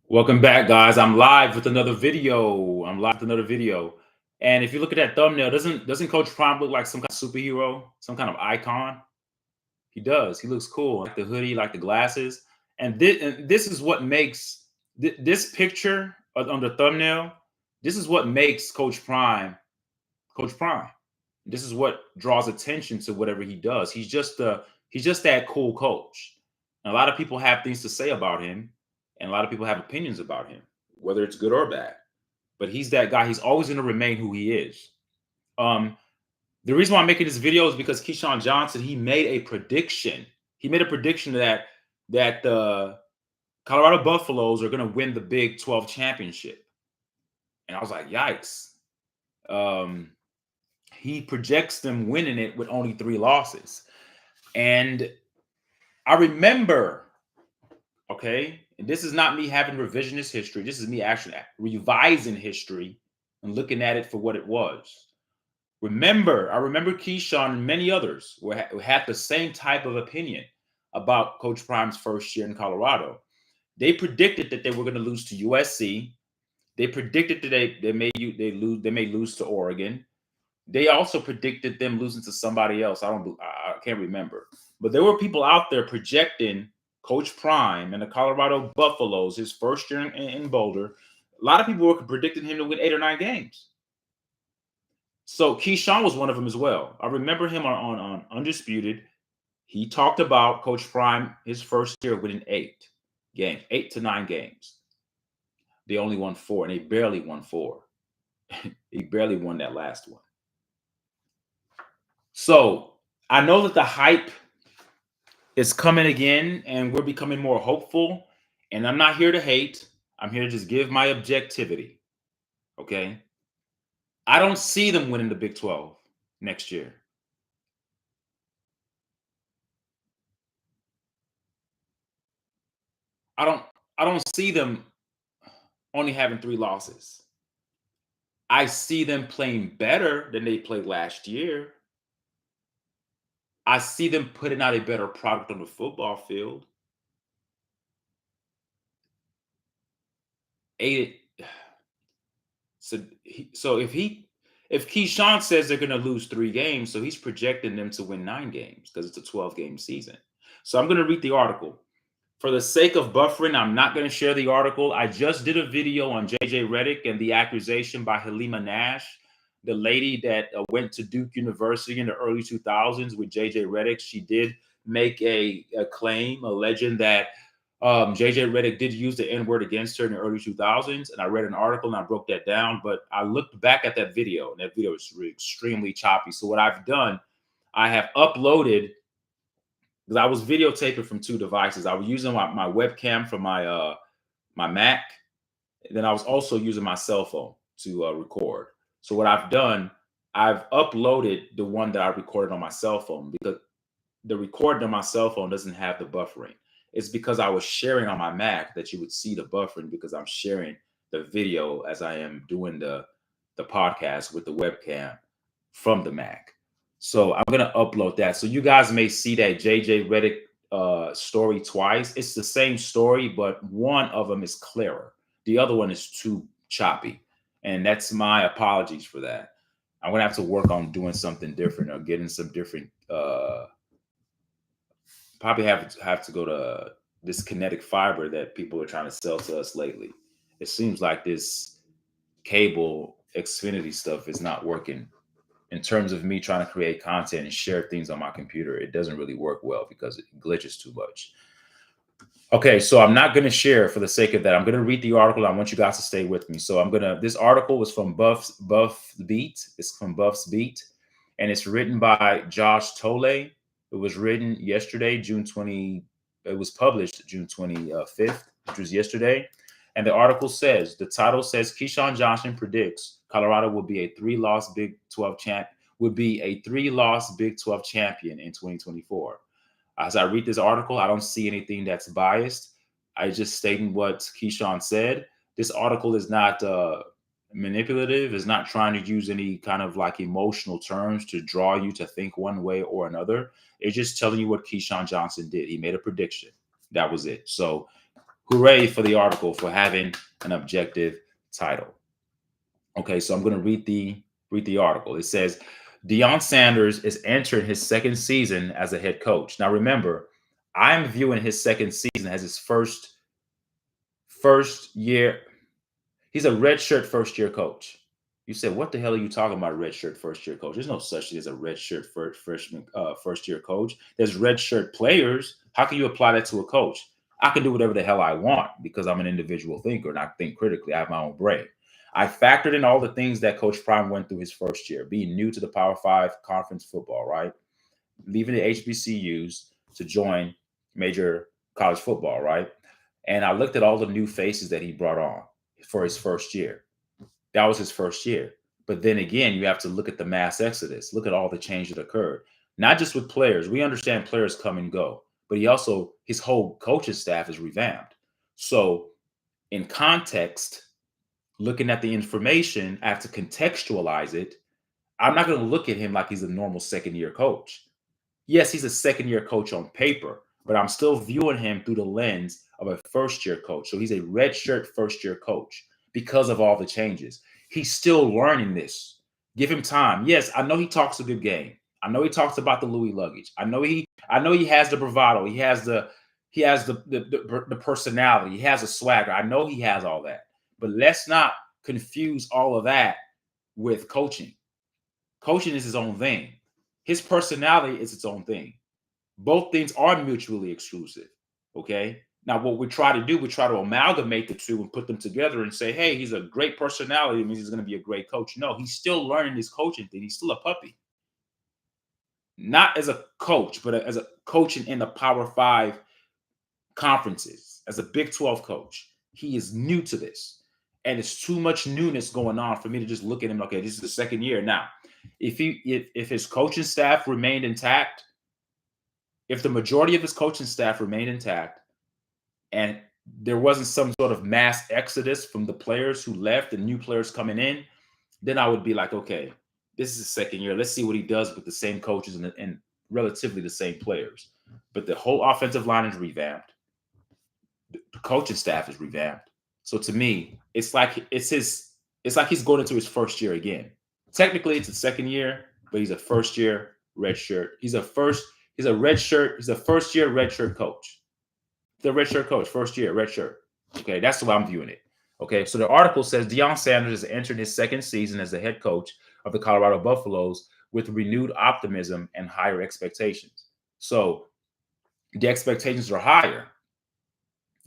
Welcome back, guys. I'm live with another video. And if you look at that thumbnail, doesn't Coach Prime look like some kind of superhero, some kind of icon? He does. He looks cool. Like the hoodie, like the glasses. And this is what makes this picture on the thumbnail. This is what makes Coach Prime Coach Prime. This is what draws attention to whatever he does. He's just that cool coach. And a lot of people have things to say about him, and a lot of people have opinions about him, whether it's good or bad. But he's that guy. He's always going to remain who he is. Um, the reason why I'm making this video is because Keyshawn Johnson, he made a prediction. He made a prediction that the Colorado Buffaloes are going to win the Big 12 championship. And I was like, yikes. He projects them winning it with only 3 losses. And I remember, okay, and this is not me having revisionist history. This is me actually revising history and looking at it for what it was. I remember Keyshawn and many others who had the same type of opinion about Coach Prime's first year in Colorado. They predicted that they were going to lose to USC. They predicted that they may lose to Oregon. They also predicted them losing to somebody else. I can't remember. But there were people out there projecting Coach Prime and the Colorado Buffaloes, his first year in Boulder. A lot of people were predicting him to win 8 or 9 games. So Keyshawn was one of them as well. I remember him on Undisputed. He talked about Coach Prime, his first year, winning 8 to 9 games. They only won 4, and they barely won 4. He barely won that last one. So I know that the hype is coming again, and we're becoming more hopeful. And I'm not here to hate. I'm here to just give my objectivity. Okay. I don't see them winning the Big 12 next year. I don't see them only having 3 losses. I see them playing better than they played last year. I see them putting out a better product on the football field. So if Keyshawn says they're going to lose 3 games, so he's projecting them to win 9 games because it's a 12-game season. So I'm going to read the article. For the sake of buffering, I'm not going to share the article. I just did a video on J.J. Redick and the accusation by Halima Nash, the lady that went to Duke University in the early 2000s with J.J. Redick. She did make a claim, alleging that J.J. Redick did use the N-word against her in the early 2000s. And I read an article and I broke that down. But I looked back at that video, and that video is extremely choppy. So what I've done, I have uploaded, because I was videotaping from 2 devices. I was using my webcam from my Mac. And then I was also using my cell phone to record. So what I've done, I've uploaded the one that I recorded on my cell phone, because the recording on my cell phone doesn't have the buffering. It's because I was sharing on my Mac that you would see the buffering, because I'm sharing the video as I am doing the podcast with the webcam from the Mac. So I'm going to upload that. So you guys may see that JJ Redick story twice. It's the same story, but one of them is clearer. The other one is too choppy. And that's my apologies for that. I'm going to have to work on doing something different, or getting some different, probably have to go to this kinetic fiber that people are trying to sell to us lately. It seems like this cable Xfinity stuff is not working. In terms of me trying to create content and share things on my computer, it doesn't really work well because it glitches too much. Okay, so I'm not going to share for the sake of that. I'm going to read the article. I want you guys to stay with me. So this article was from Buff's Beat. It's from Buff's Beat, and it's written by Josh Tolle. It was written yesterday, June 20. It was published June 25th, which was yesterday. And the title says, Keyshawn Johnson predicts Colorado will be a 3-loss Big 12 champ, would be a 3-loss Big 12 champion in 2024. As I read this article, I don't see anything that's biased. I just stating what Keyshawn said. This article is not manipulative. It's not trying to use any kind of like emotional terms to draw you to think one way or another. It's just telling you what Keyshawn Johnson did. He made a prediction. That was it. So Hooray for the article for having an objective title. Okay, so I'm going to read the article. It says Deion Sanders is entering his second season as a head coach. Now remember, I'm viewing his second season as his first year. He's a redshirt first year coach. You said, what the hell are you talking about, redshirt first year coach? There's no such thing as a redshirt first year coach. There's redshirt players. How can you apply that to a coach? I can do whatever the hell I want because I'm an individual thinker and I think critically. I have my own brain. I factored in all the things that Coach Prime went through his first year, being new to the Power Five conference football, right? Leaving the HBCUs to join major college football, right? And I looked at all the new faces that he brought on for his first year. That was his first year. But then again, you have to look at the mass exodus. Look at all the change that occurred. Not just with players. We understand players come and go, but his whole coaching staff is revamped. So in context, looking at the information, I have to contextualize it. I'm not going to look at him like he's a normal second year coach. Yes, he's a second year coach on paper, but I'm still viewing him through the lens of a first year coach. So he's a redshirt first year coach because of all the changes. He's still learning this. Give him time. Yes, I know he talks a good game. I know he talks about the Louis luggage. I know he has the bravado. He has the personality. He has a swagger. I know he has all that. But let's not confuse all of that with coaching. Coaching is his own thing. His personality is its own thing. Both things are mutually exclusive. Okay. Now, what we try to do, we try to amalgamate the two and put them together and say, hey, he's a great personality. It means he's going to be a great coach. No, he's still learning this coaching thing. He's still a puppy. Not as a coach, but as a coaching in the Power Five conferences, as a Big 12 coach. He is new to this. And it's too much newness going on for me to just look at him, okay, this is the second year. Now, if his coaching staff remained intact, if the majority of his coaching staff remained intact and there wasn't some sort of mass exodus from the players who left and new players coming in, then I would be like, okay, this is his second year. Let's see what he does with the same coaches and relatively the same players. But the whole offensive line is revamped. The coaching staff is revamped. So to me, it's like he's going into his first year again. Technically, it's his second year, but he's a first year red shirt. He's a first year red shirt coach. The red shirt coach, first year, red shirt. Okay, that's the way I'm viewing it. Okay, so the article says Deion Sanders has entered his second season as the head coach of the Colorado Buffaloes with renewed optimism and higher expectations. So the expectations are higher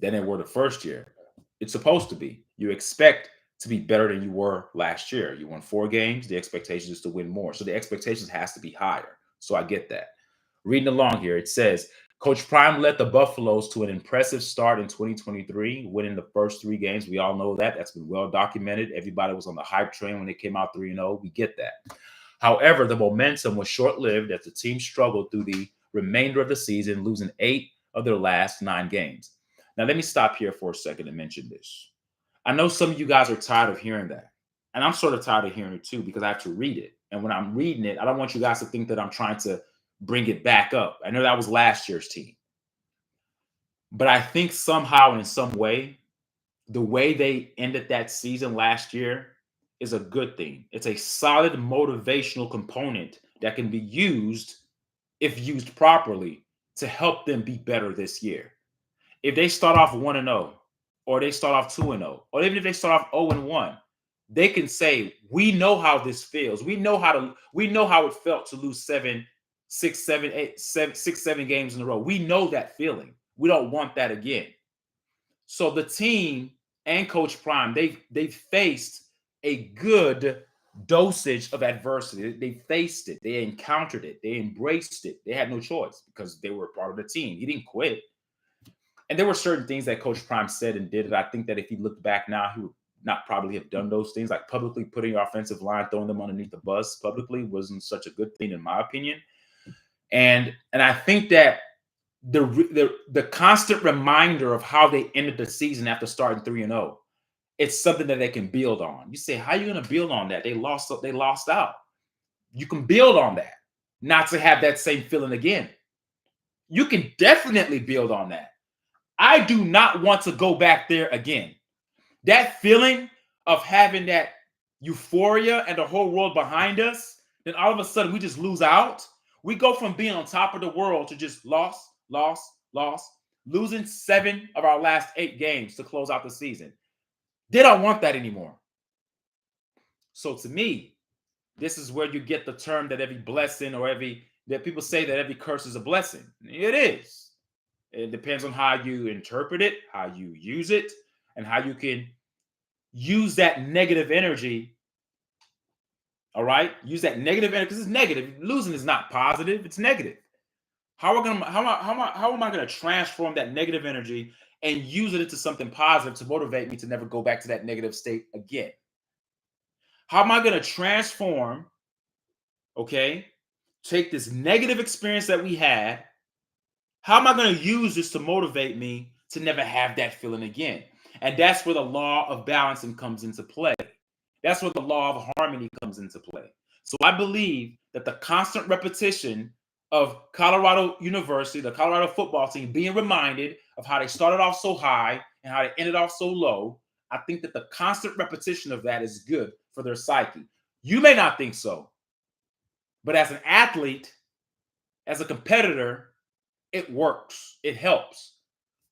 than they were the first year. It's supposed to be. You expect to be better than you were last year. You won 4 games. The expectation is to win more. So the expectations has to be higher. So I get that. Reading along here, it says, Coach Prime led the Buffaloes to an impressive start in 2023, winning the first 3 games. We all know that. That's been well documented. Everybody was on the hype train when they came out 3-0. We get that. However, the momentum was short-lived as the team struggled through the remainder of the season, losing 8 of their last 9 games. Now, let me stop here for a second and mention this. I know some of you guys are tired of hearing that. And I'm sort of tired of hearing it too because I have to read it. And when I'm reading it, I don't want you guys to think that I'm trying to bring it back up. I know that was last year's team. But I think somehow in some way, the way they ended that season last year is a good thing. It's a solid motivational component that can be used, if used properly, to help them be better this year. If they start off 1-0, or they start off 2-0, or even if they start off 0-1, they can say, we know how this feels. We know how it felt to lose 7 games in a row. We know that feeling. We don't want that again. So the team and Coach Prime, they faced a good dosage of adversity. They faced it. They encountered it. They embraced it. They had no choice because they were part of the team. He didn't quit. And there were certain things that Coach Prime said and did that I think that if he looked back now, he would not probably have done those things. Like publicly putting your offensive line, throwing them underneath the bus publicly wasn't such a good thing in my opinion. And I think that the constant reminder of how they ended the season after starting 3-0, it's something that they can build on. You say, how are you going to build on that? They lost out. You can build on that, not to have that same feeling again. You can definitely build on that. I do not want to go back there again. That feeling of having that euphoria and the whole world behind us, then all of a sudden we just lose out. We go from being on top of the world to just lost, lost, lost, losing 7 of our last 8 games to close out the season. They don't want that anymore. So to me, this is where you get the term that every blessing or that people say that every curse is a blessing. It is. It depends on how you interpret it, how you use it, and how you can use that negative energy. All right, use that negative energy because it's negative. Losing is not positive; it's negative. How am I going to transform that negative energy and use it into something positive to motivate me to never go back to that negative state again? How am I going to transform? Okay, take this negative experience that we had. How am I going to use this to motivate me to never have that feeling again? And that's where the law of balancing comes into play. That's where the law of harmony comes into play. So I believe that the constant repetition of Colorado University, the Colorado football team, being reminded of how they started off so high and how they ended off so low, I think that the constant repetition of that is good for their psyche. You may not think so, but as an athlete, as a competitor, it works. It helps.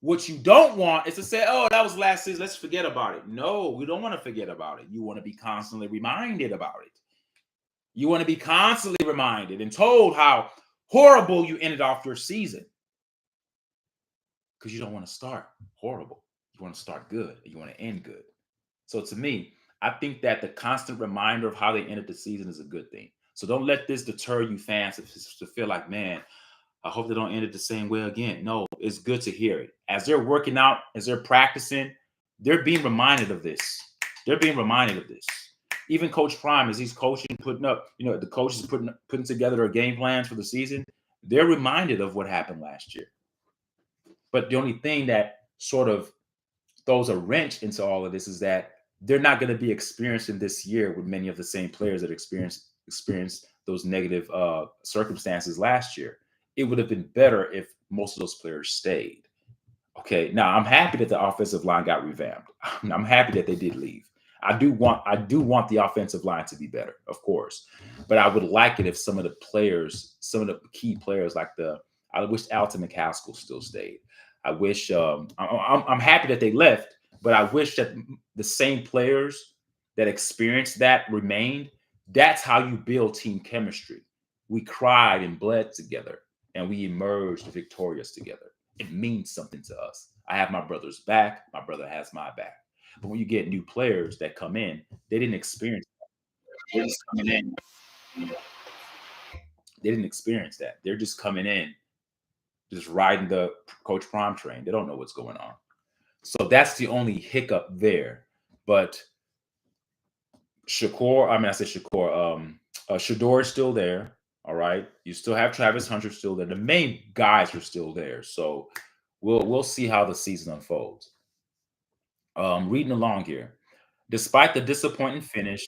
What you don't want is to say, oh, that was last season. Let's forget about it. No, we don't want to forget about it. You want to be constantly reminded about it. You want to be constantly reminded and told how horrible you ended off your season. Because you don't want to start horrible. You want to start good. You want to end good. So to me, I think that the constant reminder of how they ended the season is a good thing. So don't let this deter you fans to feel like, man, I hope they don't end it the same way again. No, it's good to hear it. As they're working out, as they're practicing, they're being reminded of this. They're being reminded of this. Even Coach Prime, as he's coaching, putting up, the coaches putting together their game plans for the season, they're reminded of what happened last year. But the only thing that sort of throws a wrench into all of this is that they're not going to be experiencing this year with many of the same players that experienced those negative circumstances last year. It would have been better if most of those players stayed. Okay, now I'm happy that the offensive line got revamped. I'm happy that they did leave. I do want the offensive line to be better, of course, but I would like it if some of the key players, I wish Alton McCaskill still stayed. I wish I'm happy that they left, but I wish that the same players that experienced that remained. That's how you build team chemistry. We cried and bled together, and we emerged victorious together. It means something to us. I have my brother's back. My brother has my back. But when you get new players that come in, they didn't experience that. They're just coming in. They didn't experience that. They're just coming in, just riding the Coach Prime train. They don't know what's going on. So that's the only hiccup there. But Shador is still there. All right. You still have Travis Hunter still there. The main guys are still there. So we'll see how the season unfolds. Reading along here. Despite the disappointing finish,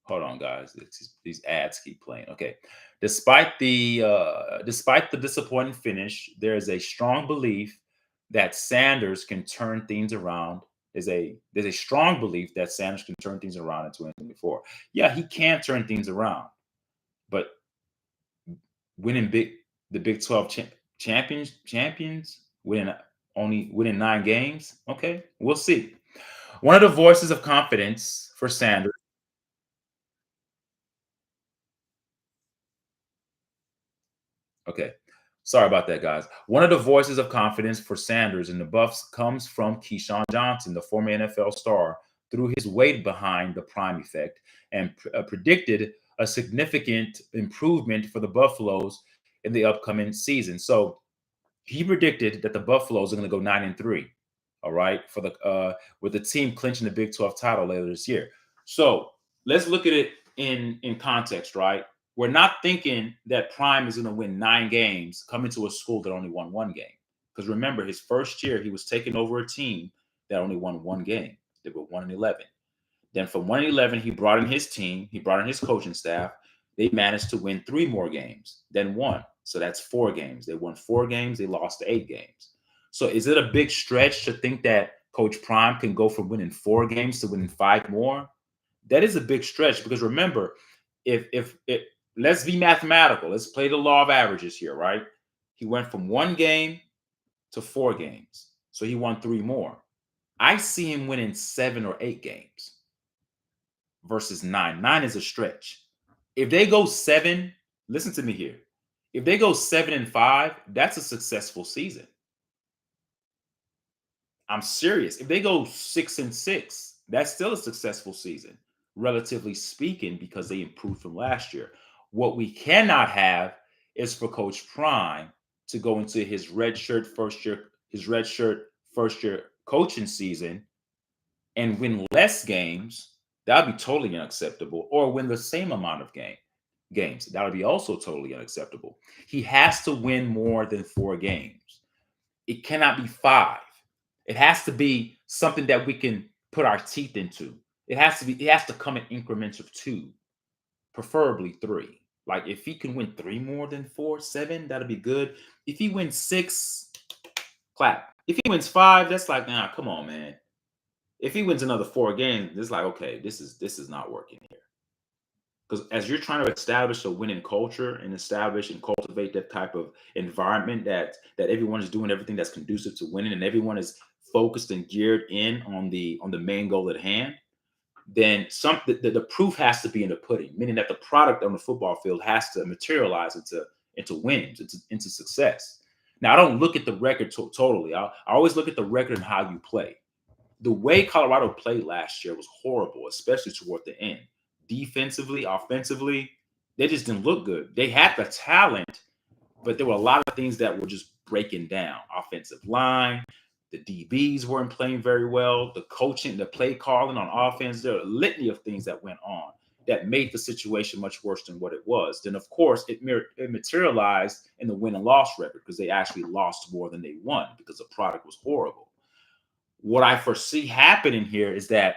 hold on, guys. These ads keep playing. Okay. Despite the disappointing finish, there is a strong belief that Sanders can turn things around. There's a strong belief that Sanders can turn things around in 2024. Yeah, he can turn things around, but winning the Big 12 champions, winning 9 games. Okay, we'll see. One of the voices of confidence for Sanders. Okay. Sorry about that, guys. One of the voices of confidence for Sanders and the Buffs comes from Keyshawn Johnson, the former NFL star, threw his weight behind the Prime effect and predicted a significant improvement for the Buffaloes in the upcoming season. So he predicted that the Buffaloes are going to go 9-3. All right, for the with the team clinching the Big 12 title later this year. So let's look at it in context, right? We're not thinking that Prime is going to win 9 games coming to a school that only won 1 game. Because remember, his first year, he was taking over a team that only won 1 game. They were 1-11. Then from 1-11, he brought in his team. He brought in his coaching staff. They managed to win 3 more games than 1. So that's 4 games. They won 4 games. They lost 8 games. So is it a big stretch to think that Coach Prime can go from winning 4 games to winning 5 more? That is a big stretch because remember, if it let's be mathematical, let's play the law of averages here, right? He went from 1 game to 4 games. So he won 3 more. I see him winning 7 or 8 games versus 9. 9 is a stretch. If they go 7, listen to me here. If they go 7-5, that's a successful season. I'm serious. If they go 6-6, that's still a successful season, relatively speaking, because they improved from last year. What we cannot have is for Coach Prime to go into his redshirt first year coaching season and win less games. That would be totally unacceptable. Or win the same amount of games. That would be also totally unacceptable. He has to win more than 4 games. It cannot be 5. It has to be something that we can put our teeth into. It has to come in increments of 2, preferably 3. Like if he can win 3 more than 4, 7, that'll be good. If he wins 6, clap. If he wins 5, that's like, nah, come on, man. If he wins another 4 games, it's like, okay, this is not working here. Because as you're trying to establish a winning culture and establish and cultivate that type of environment that everyone is doing everything that's conducive to winning and everyone is focused and geared in on the main goal at hand, then the proof has to be in the pudding, meaning that the product on the football field has to materialize into wins, into success. Now, I don't look at the record totally. I always look at the record and how you play. The way Colorado played last year was horrible, especially toward the end. Defensively, offensively, they just didn't look good. They had the talent, but there were a lot of things that were just breaking down. Offensive line, the DBs weren't playing very well. The coaching, the play calling on offense, there were a litany of things that went on that made the situation much worse than what it was. Then, of course, it materialized in the win and loss record because they actually lost more than they won because the product was horrible. What I foresee happening here is that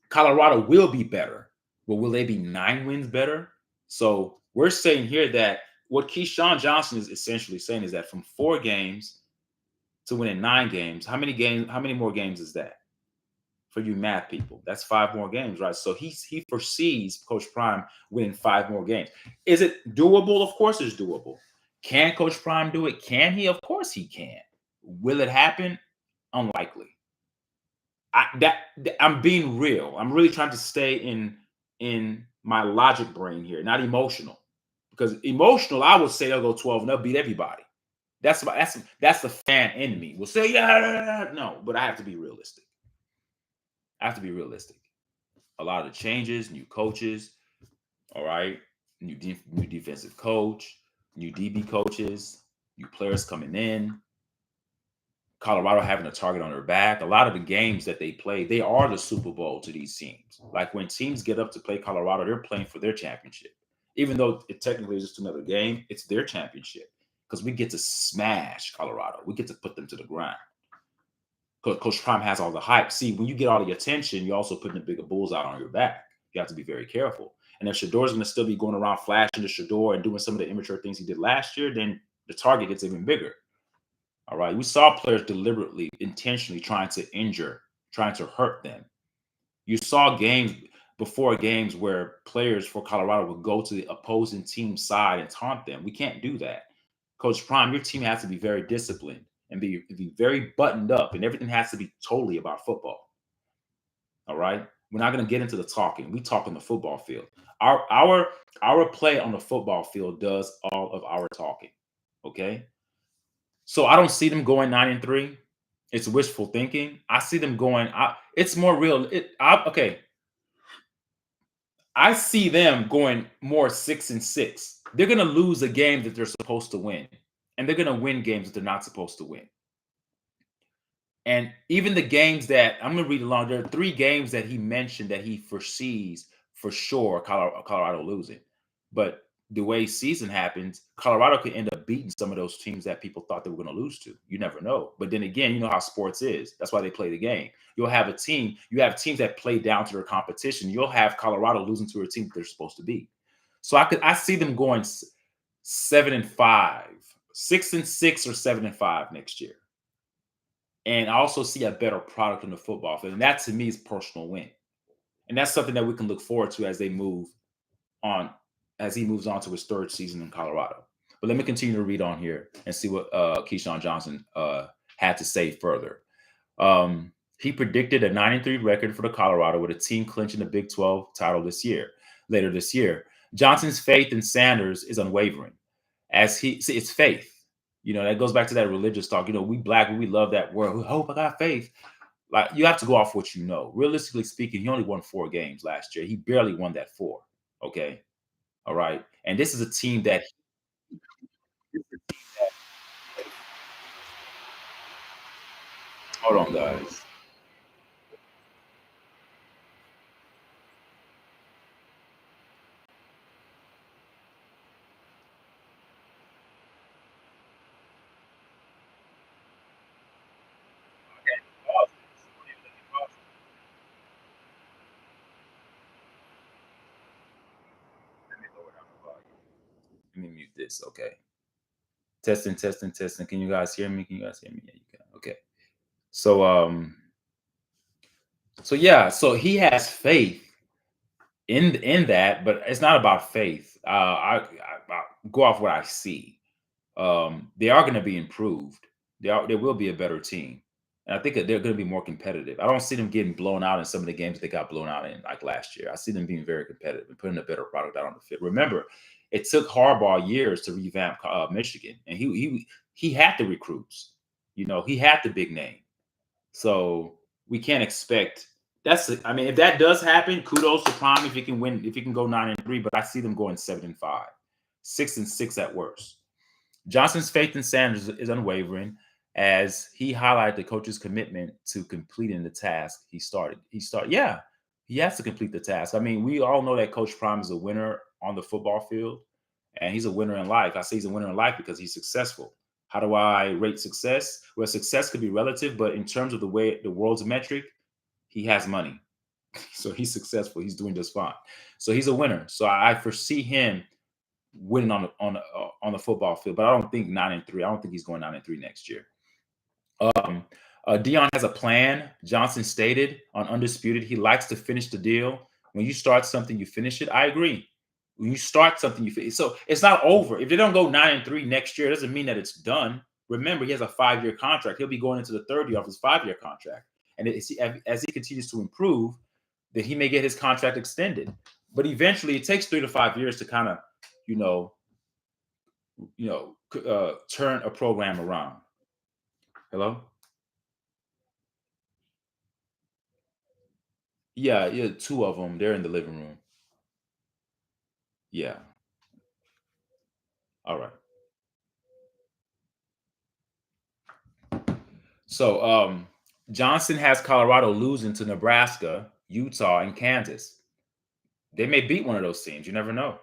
Colorado will be better, but will they be 9 wins better? So we're saying here that what Keyshawn Johnson is essentially saying is that from 4 games to winning 9 games, how many more games is that? For you math people, that's 5 more games, right? So he foresees Coach Prime winning 5 more games. Is it doable? Of course it's doable. Can Coach Prime do it? Can he? Of course he can. Will it happen? Unlikely. I'm being real. I'm really trying to stay in my logic brain here, not emotional. Because emotional, I would say they'll go 12 and they'll beat everybody. That's the fan in me. Will say, yeah, no, but I have to be realistic. I have to be realistic. A lot of the changes, new coaches, all right, new defensive coach, new DB coaches, new players coming in. Colorado having a target on their back. A lot of the games that they play, they are the Super Bowl to these teams. Like when teams get up to play Colorado, they're playing for their championship. Even though it technically is just another game, it's their championship because we get to smash Colorado. We get to put them to the ground. Coach Prime has all the hype. See, when you get all the attention, you're also putting a bigger bullseye on your back. You have to be very careful. And if Shador's going to still be going around flashing the Shador and doing some of the immature things he did last year, then the target gets even bigger. All right. We saw players deliberately, intentionally trying to injure, trying to hurt them. You saw games where players for Colorado would go to the opposing team's side and taunt them. We can't do that. Coach Prime, your team has to be very disciplined and be very buttoned up, and everything has to be totally about football. All right. We're not going to get into the talking. We talk on the football field. Our play on the football field does all of our talking. Okay. So I don't see them going 9-3. It's wishful thinking. I see them going. It's more real. Okay. I see them going more 6-6. They're going to lose a game that they're supposed to win, and they're going to win games that they're not supposed to win. And even the games that I'm going to read along, there are 3 games that he mentioned that he foresees for sure Colorado losing. But the way season happens, Colorado could end up beating some of those teams that people thought they were going to lose to. You never know. But then again, you know how sports is. That's why they play the game. You have teams that play down to their competition. You'll have Colorado losing to a team that they're supposed to beat. So I see them going 7-5, 6-6 or 7-5 next year. and I also see a better product on the football field. And that to me is personal win. And that's something that we can look forward to as they move on, as he moves on to his third season in Colorado. But let me continue to read on here and see what Keyshawn Johnson had to say further. He predicted a 9-3 record for the Colorado with a team clinching the Big 12 title later this year. Johnson's faith in Sanders is unwavering. As he see, it's faith. That goes back to that religious talk. We black, we love that word. Hope, I got faith. Like, you have to go off what you know. Realistically speaking, he only won 4 games last year. He barely won that 4. Okay. All right. And this is a team that hold on, guys. Let me mute this. Okay. Testing, testing, testing. Can you guys hear me? Can you guys hear me? Yeah, you can. Okay. So yeah, so he has faith in that, but it's not about faith. I go off what I see. They are going to be improved. They will be a better team, and I think that they're going to be more competitive. I don't see them getting blown out in some of the games they got blown out in, like last year. I see them being very competitive and putting a better product out on the field. Remember, it took Harbaugh years to revamp Michigan, and he had the recruits. He had the big name. So we can't expect I mean, if that does happen, kudos to Prime if he can win, if he can go 9-3, but I see them going 7-5, 6-6 at worst. Johnson's faith in Sanders is unwavering as he highlighted the coach's commitment to completing the task yeah, he has to complete the task. I mean, we all know that Coach Prime is a winner on the football field, and he's a winner in life. I say he's a winner in life because he's successful. How do I rate success? Well, success could be relative, but in terms of the way the world's metric, he has money. So he's successful. He's doing just fine. So he's a winner. So I foresee him winning on the football field, but I don't think 9-3. I don't think he's going 9-3 next year. Dion has a plan. Johnson stated on Undisputed he likes to finish the deal. When you start something, you finish it. I agree. When you start something, you finish. So it's not over. If they don't go 9-3 next year, it doesn't mean that it's done. Remember, he has a 5-year contract. He'll be going into the 3rd year of his 5-year contract. And as he continues to improve, then he may get his contract extended. But eventually, it takes 3 to 5 years to kind of, turn a program around. Hello? Yeah, 2 of them. They're in the living room. Yeah. All right. So Johnson has Colorado losing to Nebraska, Utah, and Kansas. They may beat one of those teams. You never know.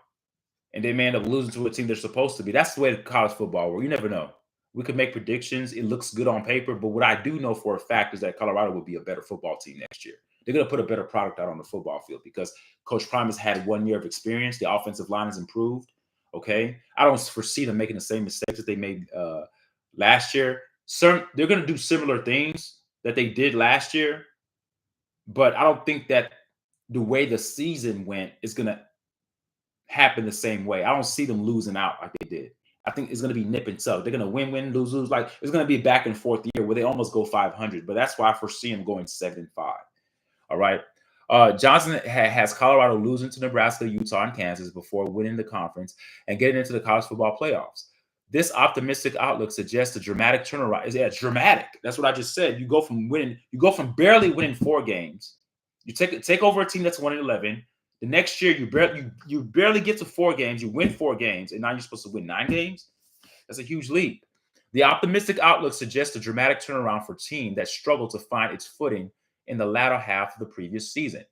And they may end up losing to a team they're supposed to be. That's the way college football works. You never know. We could make predictions. It looks good on paper. But what I do know for a fact is that Colorado will be a better football team next year. They're going to put a better product out on the football field because Coach Prime has had 1 year of experience. The offensive line has improved. Okay. I don't foresee them making the same mistakes that they made last year. They're going to do similar things that they did last year. But I don't think that the way the season went is going to happen the same way. I don't see them losing out like they did. I think it's going to be nip and tuck. They're going to win, lose. Like it's going to be a back and forth year where they almost go 500. But that's why I foresee them going 7-5. All right. Johnson has Colorado losing to Nebraska, Utah, and Kansas before winning the conference and getting into the college football playoffs. This optimistic outlook suggests a dramatic turnaround. Yeah, dramatic. That's what I just said. You go from barely winning 4 games. You take over a team that's 1-11. The next year, you barely get to 4 games. You win 4 games, and now you're supposed to win 9 games. That's a huge leap. The optimistic outlook suggests a dramatic turnaround for a team that struggled to find its footing in the latter half of the previous season.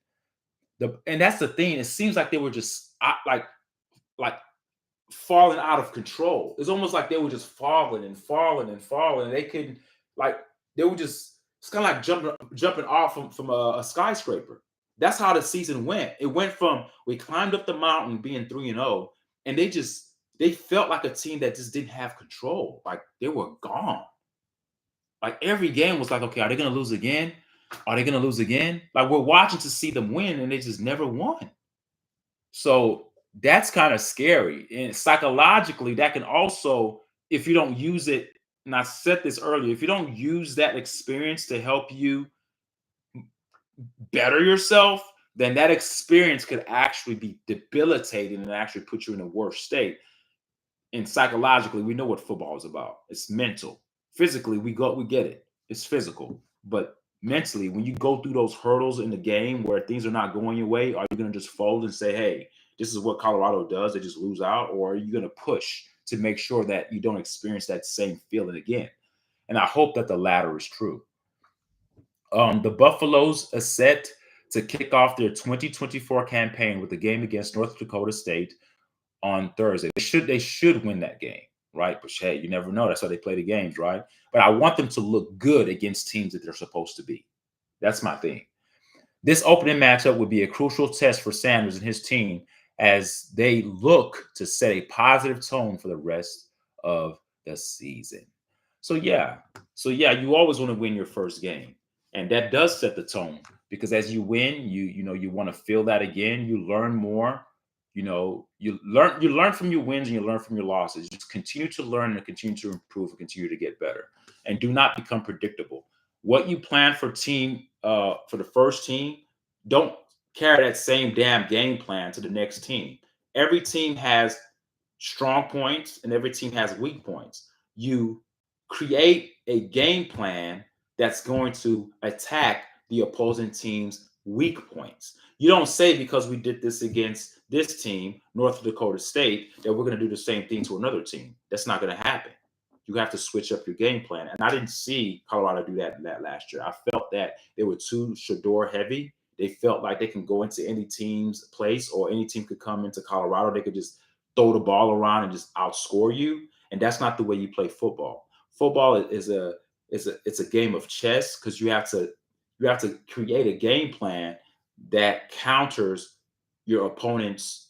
And that's the thing. It seems like they were just like falling out of control. It's almost like they were just falling and falling and falling. And they couldn't they were just it's kind of like jumping off from a skyscraper. That's how the season went. It went from we climbed up the mountain being 3-0, and they felt like a team that just didn't have control. Like they were gone. Like every game was like, okay, are they going to lose again? Are they going to lose again? Like we're watching to see them win, and they just never won. So that's kind of scary. And psychologically, that can also, if you don't use it, and I said this earlier, if you don't use that experience to help you better yourself, then that experience could actually be debilitating and actually put you in a worse state. And psychologically, we know what football is about. It's mental. Physically, we get it. It's physical. But mentally, when you go through those hurdles in the game where things are not going your way, are you going to just fold and say, hey, this is what Colorado does, they just lose out? Or are you going to push to make sure that you don't experience that same feeling again? And I hope that the latter is true. The Buffaloes are set to kick off their 2024 campaign with a game against North Dakota State on Thursday. They should win that game, right? But hey, you never know. That's how they play the games, right? But I want them to look good against teams that they're supposed to be. That's my thing. This opening matchup would be a crucial test for Sanders and his team as they look to set a positive tone for the rest of the season. So yeah, you always want to win your first game, and that does set the tone because as you win, you want to feel that again. You learn more. You learn from your wins and you learn from your losses. Just continue to learn and continue to improve and continue to get better, and do not become predictable. What you plan for the first team, don't carry that same damn game plan to the next team. Every team has strong points and every team has weak points. You create a game plan that's going to attack the opposing team's weak points. You don't say because we did this against this team, North Dakota State, that we're going to do the same thing to another team. That's not going to happen. You have to switch up your game plan. And I didn't see Colorado do that last year. I felt that they were too Shador heavy. They felt like they can go into any team's place or any team could come into Colorado. They could just throw the ball around and just outscore you. And that's not the way you play football. Football it's a game of chess because you have to create a game plan that counters your opponent's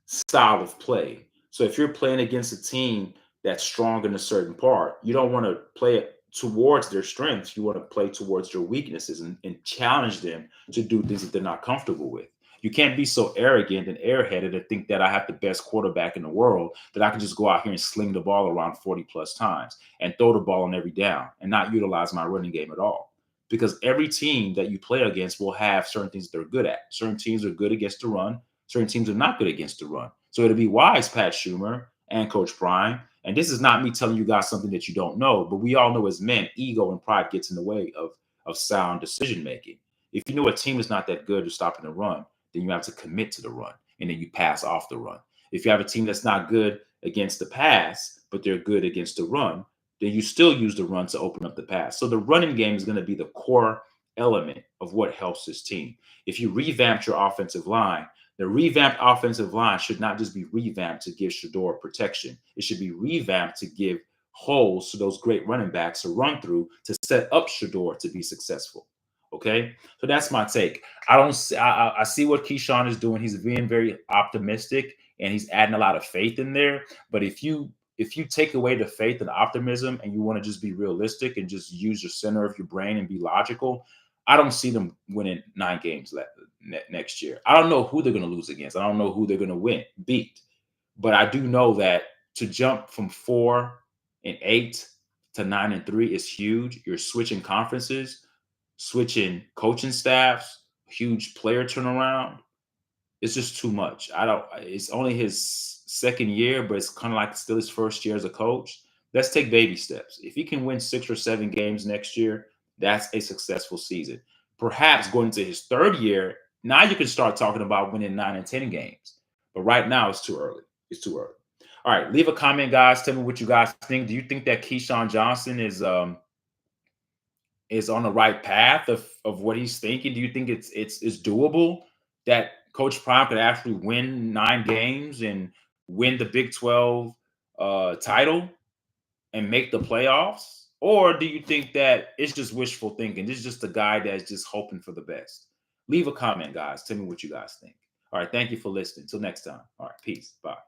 style of play. So if you're playing against a team that's strong in a certain part, you don't want to play it towards their strengths. You want to play towards their weaknesses and challenge them to do things that they're not comfortable with. You can't be so arrogant and airheaded to think that I have the best quarterback in the world, that I can just go out here and sling the ball around 40 plus times and throw the ball on every down and not utilize my running game at all. Because every team that you play against will have certain things that they're good at. Certain teams are good against the run. Certain teams are not good against the run. So it'll be wise, Pat Schumer and Coach Prime. And this is not me telling you guys something that you don't know, but we all know as men, ego and pride gets in the way of sound decision making. If you know a team is not that good at stopping the run, then you have to commit to the run and then you pass off the run. If you have a team that's not good against the pass, but they're good against the run, then you still use the run to open up the pass. So the running game is going to be the core element of what helps this team. If you revamp your offensive line, the revamped offensive line should not just be revamped to give Shador protection. It should be revamped to give holes to those great running backs to run through to set up Shador to be successful. Okay, so that's my take. I don't. I see what Keyshawn is doing. He's being very optimistic and he's adding a lot of faith in there. But if you take away the faith and optimism and you want to just be realistic and just use your center of your brain and be logical, I don't see them winning 9 games next year. I don't know who they're going to lose against. I don't know who they're going to beat. But I do know that to jump from 4-8 to 9-3 is huge. You're switching conferences, switching coaching staffs, huge player turnaround. It's just too much. It's only his second year, but it's kind of like still his first year as a coach. Let's take baby steps. If he can win 6 or 7 games next year, that's a successful season. Perhaps going into his third year, now you can start talking about winning 9 and 10 games. But right now, it's too early. It's too early. All right, leave a comment, guys. Tell me what you guys think. Do you think that Keyshawn Johnson is on the right path of what he's thinking? Do you think it's doable that Coach Prime could actually win 9 games and win the Big 12 title and make the playoffs? Or do you think that it's just wishful thinking? This is just a guy that's just hoping for the best. Leave a comment, guys. Tell me what you guys think. All right, thank you for listening. Till next time. All right, peace. Bye.